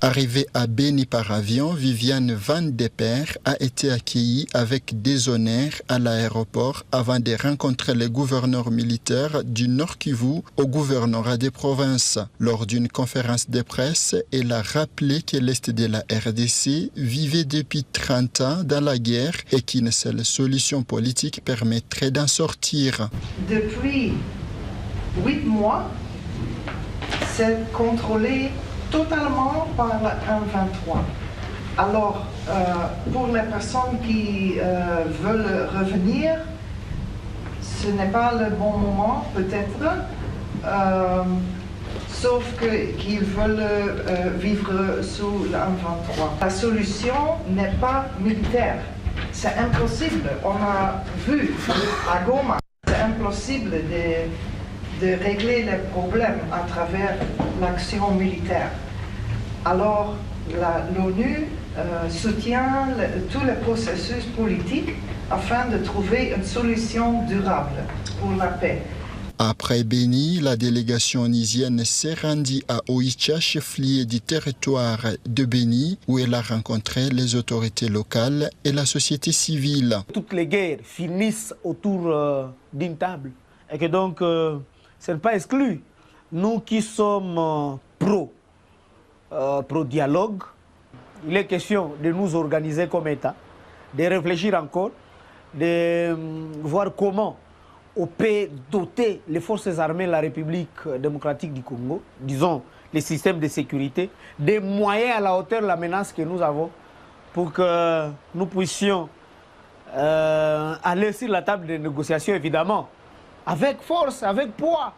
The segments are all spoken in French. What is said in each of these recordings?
Arrivée à Beni par avion, Viviane Van de Per a été accueillie avec des honneurs à l'aéroport avant de rencontrer les gouverneurs militaires du Nord Kivu au gouvernorat des provinces. Lors d'une conférence de presse, elle a rappelé que l'Est de la RDC vivait depuis 30 ans dans la guerre et qu'une seule solution politique permettrait d'en sortir. Depuis 8 mois, c'est contrôlé totalement par le M23. Alors, pour les personnes qui veulent revenir, ce n'est pas le bon moment, peut-être, sauf qu'ils veulent vivre sous le M23. La solution n'est pas militaire. C'est impossible. On a vu à Goma, c'est impossible de régler les problèmes à travers l'action militaire. Alors, l'ONU soutient tous les processus politiques afin de trouver une solution durable pour la paix. Après Beni, la délégation onisienne s'est rendue à Oicha, chef-lieu du territoire de Beni, où elle a rencontré les autorités locales et la société civile. Toutes les guerres finissent autour d'une table et que donc ce n'est pas exclu. Nous qui sommes pro-dialogue, il est question de nous organiser comme État, de réfléchir encore, de voir comment on peut doter les forces armées de la République démocratique du Congo, disons les systèmes de sécurité, des moyens à la hauteur de la menace que nous avons pour que nous puissions aller sur la table de négociation, évidemment, avec force, avec poids.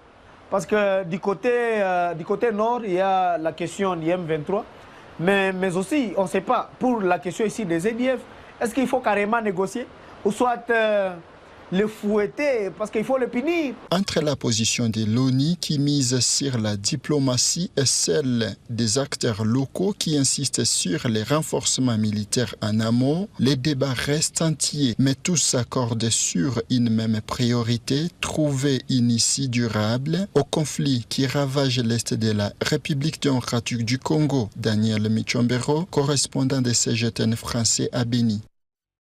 Parce que du côté nord, il y a la question du M23, mais aussi, on ne sait pas, pour la question ici des EDF, est-ce qu'il faut carrément négocier ou soit le fouetter parce qu'il faut le punir? Entre la position de l'ONU qui mise sur la diplomatie et celle des acteurs locaux qui insistent sur les renforcements militaires en amont, les débats restent entiers, mais tous s'accordent sur une même priorité, trouver une issue durable au conflit qui ravage l'Est de la République démocratique du Congo. Daniel Michombero, correspondant de CGTN français à Beni.